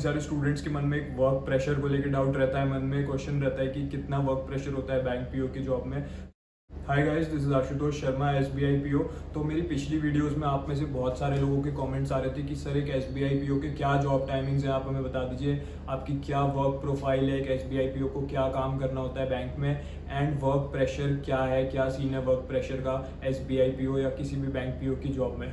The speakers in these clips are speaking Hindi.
सारे स्टूडेंट्स के मन में एक वर्क प्रेशर को लेकर डाउट रहता है, मन में क्वेश्चन रहता है कि कितना वर्क प्रेशर होता है बैंक पीओ की जॉब में। Hi guys, this is Ashutosh Sharma, SBI PO. तो मेरी पिछली वीडियोस में आप में से बहुत सारे लोगों के कमेंट्स आ रहे थे कि सर एक एसबीआई पीओ के क्या जॉब टाइमिंग्स हैं, आप हमें बता दीजिए, आपकी क्या वर्क प्रोफाइल है, एक एसबीआई पीओ को क्या काम करना होता है बैंक में, एंड वर्क प्रेशर क्या है, क्या सीन है वर्क प्रेशर का एसबीआई पीओ या किसी भी बैंक पीओ की जॉब में।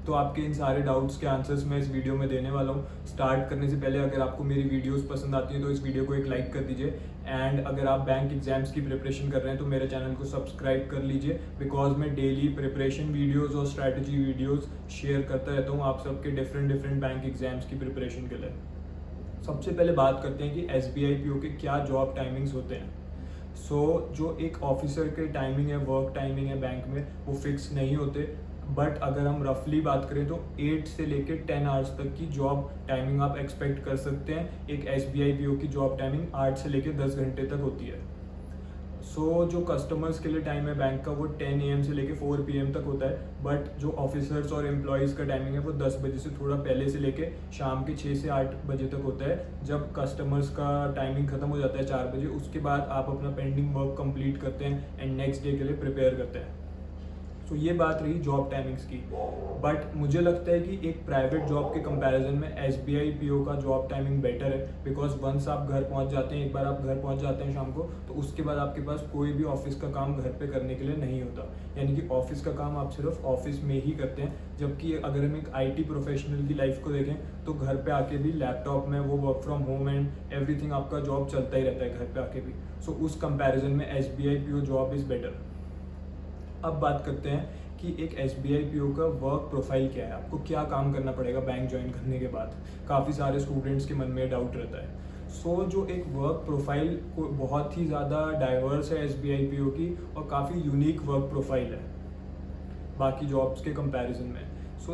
तो आपके इन सारे डाउट्स के आंसर्स मैं इस वीडियो में देने वाला हूँ। स्टार्ट करने से पहले अगर आपको मेरी वीडियोस पसंद आती हैं तो इस वीडियो को एक लाइक कर दीजिए, एंड अगर आप बैंक एग्जाम्स की प्रिपरेशन कर रहे हैं तो मेरे चैनल को सब्सक्राइब कर लीजिए, बिकॉज मैं डेली प्रिपरेशन वीडियोज़ और स्ट्रैटेजी वीडियोज़ शेयर करता रहता हूँ आप सबके डिफरेंट बैंक एग्जाम्स की प्रिपरेशन के लिए। सबसे पहले बात करते हैं कि एसबीआई पीओ के क्या जॉब टाइमिंग्स होते हैं। जो एक ऑफिसर के टाइमिंग है, वर्क टाइमिंग है बैंक में, वो फिक्स नहीं होते, बट अगर हम रफली बात करें तो 8 से लेकर 10 आवर्स तक की जॉब टाइमिंग आप एक्सपेक्ट कर सकते हैं। एक एसबीआई पीओ की जॉब टाइमिंग 8 से लेकर 10 घंटे तक होती है। जो कस्टमर्स के लिए टाइम है बैंक का वो 10 AM से लेकर 4 PM तक होता है, बट जो ऑफिसर्स और एम्प्लॉयज़ का टाइमिंग है वो 10 बजे से थोड़ा पहले से लेके शाम के 6 से 8 बजे तक होता है। जब कस्टमर्स का टाइमिंग खत्म हो जाता है 4 बजे, उसके बाद आप अपना पेंडिंग वर्क कंप्लीट करते हैं एंड नेक्स्ट डे के लिए प्रिपेयर करते हैं। ये बात रही जॉब टाइमिंग्स की, बट मुझे लगता है कि एक प्राइवेट जॉब के कंपैरिजन में एसबीआई पीओ का जॉब टाइमिंग बेटर है, बिकॉज वंस आप घर पहुंच जाते हैं, एक बार आप घर पहुंच जाते हैं शाम को, तो उसके बाद आपके पास कोई भी ऑफिस का काम घर पे करने के लिए नहीं होता। यानी कि ऑफिस का काम आप सिर्फ ऑफिस में ही करते हैं, जबकि अगर हम एक IT प्रोफेशनल की लाइफ को देखें तो घर पे आके भी लैपटॉप में वो work from home and everything आपका जॉब चलता ही रहता है घर पे आके भी। उस कंपैरिजन में SBI PO job is better. अब बात करते हैं कि एक एसबीआई पीओ का वर्क प्रोफाइल क्या है, आपको क्या काम करना पड़ेगा बैंक ज्वाइन करने के बाद। काफ़ी सारे स्टूडेंट्स के मन में डाउट रहता है। जो एक वर्क प्रोफाइल को बहुत ही ज़्यादा डाइवर्स है एसबीआई पीओ की, और काफ़ी यूनिक वर्क प्रोफाइल है बाकी जॉब्स के कंपैरिजन में।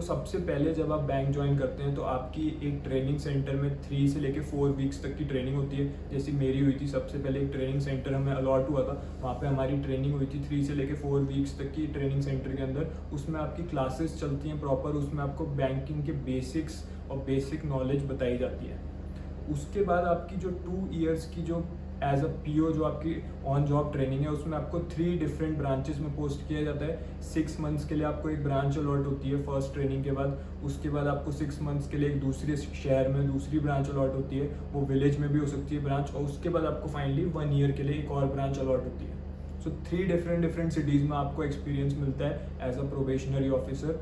सबसे पहले जब आप बैंक ज्वाइन करते हैं तो आपकी एक ट्रेनिंग सेंटर में 3 से लेकर 4 वीक्स तक की ट्रेनिंग होती है, जैसी मेरी हुई थी। सबसे पहले एक ट्रेनिंग सेंटर हमें अलॉट हुआ था, वहाँ पे हमारी ट्रेनिंग हुई थी 3 से लेकर 4 वीक्स तक की ट्रेनिंग सेंटर के अंदर। उसमें आपकी क्लासेस चलती हैं प्रॉपर, उसमें आपको बैंकिंग के बेसिक्स और बेसिक नॉलेज बताई जाती है। उसके बाद आपकी जो 2 ईयर्स की जो एज अ पीओ जो आपकी ऑन जॉब ट्रेनिंग है, उसमें आपको 3 डिफरेंट ब्रांचेस में पोस्ट किया जाता है। 6 मंथ्स के लिए आपको एक ब्रांच अलॉट होती है फर्स्ट ट्रेनिंग के बाद। उसके बाद आपको 6 मंथ्स के लिए एक दूसरे शहर में दूसरी ब्रांच अलॉट होती है, वो विलेज में भी हो सकती है ब्रांच। और उसके बाद आपको फाइनली 1 ईयर के लिए एक और ब्रांच अलॉट होती है। 3 डिफरेंट सिटीज़ में आपको एक्सपीरियंस मिलता है एज अ प्रोबेशनरी ऑफिसर।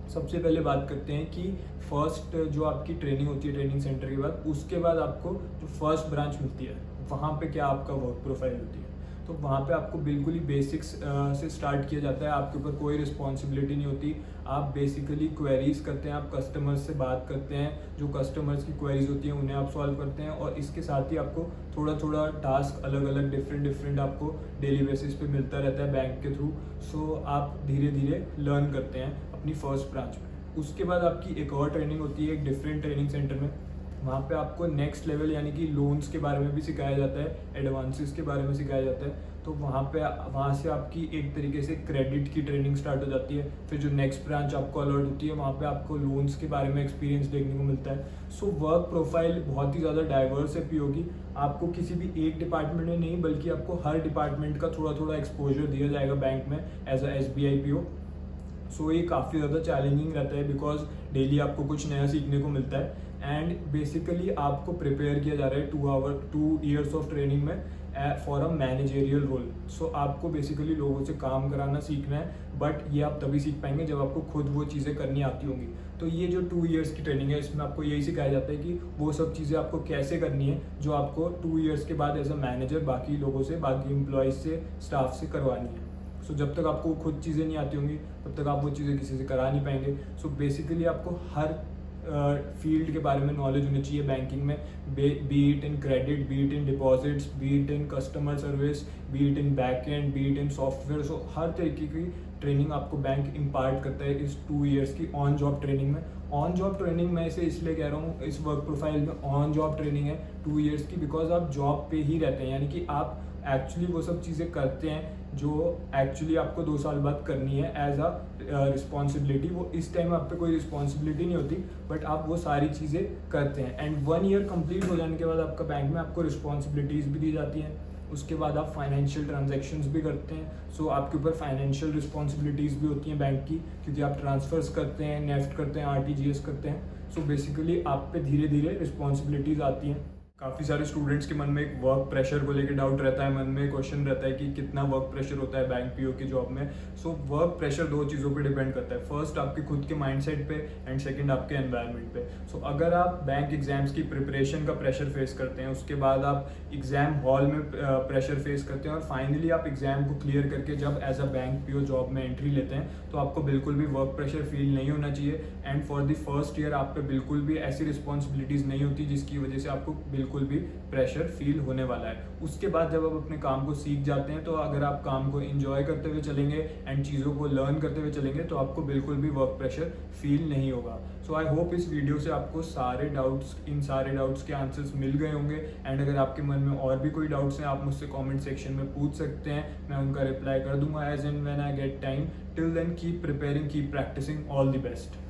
सबसे पहले बात करते हैं कि फर्स्ट जो आपकी ट्रेनिंग होती है ट्रेनिंग सेंटर के बाद, उसके बाद आपको जो फर्स्ट ब्रांच मिलती है वहाँ पे क्या आपका वर्क प्रोफाइल होती है। तो वहाँ पे आपको बिल्कुल ही बेसिक्स से स्टार्ट किया जाता है, आपके ऊपर कोई रिस्पॉन्सिबिलिटी नहीं होती। आप बेसिकली क्वेरीज करते हैं, आप कस्टमर्स से बात करते हैं, जो कस्टमर्स की क्वेरीज होती हैं उन्हें आप सॉल्व करते हैं, और इसके साथ ही आपको थोड़ा थोड़ा टास्क अलग अलग डिफरेंट आपको डेली बेसिस पे मिलता रहता है बैंक के थ्रू। आप धीरे धीरे लर्न करते हैं अपनी फर्स्ट ब्रांच में। उसके बाद आपकी एक और ट्रेनिंग होती है एक डिफरेंट ट्रेनिंग सेंटर में, वहाँ पे आपको नेक्स्ट लेवल यानी कि लोन्स के बारे में भी सिखाया जाता है, एडवांसेस के बारे में सिखाया जाता है। तो वहाँ से आपकी एक तरीके से क्रेडिट की ट्रेनिंग स्टार्ट हो जाती है। फिर जो नेक्स्ट ब्रांच आपको अलॉट होती है वहाँ पे आपको लोन्स के बारे में एक्सपीरियंस देखने को मिलता है। वर्क प्रोफाइल बहुत ही ज़्यादा डाइवर्स है पीओ की। आपको किसी भी एक डिपार्टमेंट में नहीं, बल्कि आपको हर डिपार्टमेंट का थोड़ा थोड़ा एक्सपोजर दिया जाएगा बैंक में एज अ एसबीआई पीओ। ये काफ़ी ज़्यादा चैलेंजिंग रहता है, बिकॉज डेली आपको कुछ नया सीखने को मिलता है, एंड बेसिकली आपको प्रिपेयर किया जा रहा है 2 ईयर्स ऑफ ट्रेनिंग में फॉर अ मैनेजेरियल रोल। आपको बेसिकली लोगों से काम कराना सीखना है, बट ये आप तभी सीख पाएंगे जब आपको खुद वो चीज़ें करनी आती होंगी। तो ये जो 2 ईयर्स की ट्रेनिंग है, इसमें आपको यही सिखाया जाता है कि वो सब चीज़ें आपको कैसे करनी है जो आपको 2 ईयर्स के बाद एज अ मैनेजर बाकी लोगों से, बाकी एम्प्लॉयज़ से, स्टाफ से करवानी है। जब तक आपको खुद चीज़ें नहीं आती होंगी तब तक आप वो चीज़ें किसी से करा नहीं पाएंगे। बेसिकली आपको हर फील्ड के बारे में नॉलेज होनी चाहिए बैंकिंग में, be it in credit, be it in deposits, be it in customer service, be it in back end, be it in software. हर तरीके की ट्रेनिंग आपको बैंक इम्पार्ट करता है इस 2 ईयर्स की ऑन जॉब ट्रेनिंग में। ऑन जॉब ट्रेनिंग मैं इसे इसलिए कह रहा हूँ, इस वर्क प्रोफाइल में ऑन जॉब ट्रेनिंग है 2 ईयर्स की, बिकॉज आप जॉब पे ही रहते हैं, यानी कि आप एक्चुअली वो सब चीज़ें करते हैं जो एक्चुअली आपको 2 साल बाद करनी है एज अ रिस्पॉन्सिबिलिटी। वो इस टाइम आप पे कोई रिस्पॉन्सिबिलिटी नहीं होती, बट आप वो सारी चीज़ें करते हैं। एंड 1 ईयर कंप्लीट हो जाने के बाद आपका बैंक में आपको रिस्पॉन्सिबिलिटीज़ भी दी जाती हैं। उसके बाद आप फाइनेंशियल ट्रांजैक्शंस भी करते हैं। सो आपके ऊपर फाइनेंशियल रिस्पॉन्सिबिलिटीज़ भी होती हैं बैंक की, क्योंकि आप ट्रांसफर्स करते हैं, नेफ्ट करते हैं, आरटीजीएस करते हैं। सो बेसिकली आप पे धीरे धीरे रिस्पॉन्सिबिलिटीज़ आती हैं। काफ़ी सारे स्टूडेंट्स के मन में एक वर्क प्रेशर को लेकर डाउट रहता है, मन में क्वेश्चन रहता है कि कितना वर्क प्रेशर होता है बैंक पीओ की जॉब में। सो वर्क प्रेशर 2 चीज़ों पे डिपेंड करता है, फर्स्ट आपके खुद के माइंडसेट पे एंड सेकंड आपके एनवायरनमेंट पे। सो अगर आप बैंक एग्जाम्स की प्रिपरेशन का प्रेशर फेस करते हैं, उसके बाद आप एग्जाम हॉल में प्रेशर फेस करते हैं और फाइनली आप एग्जाम को क्लियर करके जब as a bank PO job में एंट्री लेते हैं, तो आपको बिल्कुल भी वर्क प्रेशर फील नहीं होना चाहिए। And for the first year आप पे बिल्कुल भी ऐसी रिस्पॉन्सिबिलिटीज़ नहीं होती जिसकी वजह से आपको बिल्कुल भी प्रेशर फील होने वाला है। उसके बाद जब आप अपने काम को सीख जाते हैं, तो अगर आप काम को एंजॉय करते हुए चलेंगे एंड चीज़ों को लर्न करते हुए चलेंगे, तो आपको बिल्कुल भी वर्क प्रेशर फील नहीं होगा। सो आई होप इस वीडियो से आपको इन सारे डाउट्स के आंसर्स मिल गए होंगे। एंड अगर आपके मन में और भी कोई डाउट्स हैं, आप मुझसे कमेंट सेक्शन में पूछ सकते हैं, मैं उनका रिप्लाई कर दूंगा as and when I get time. Till then keep preparing, keep practising, all the best.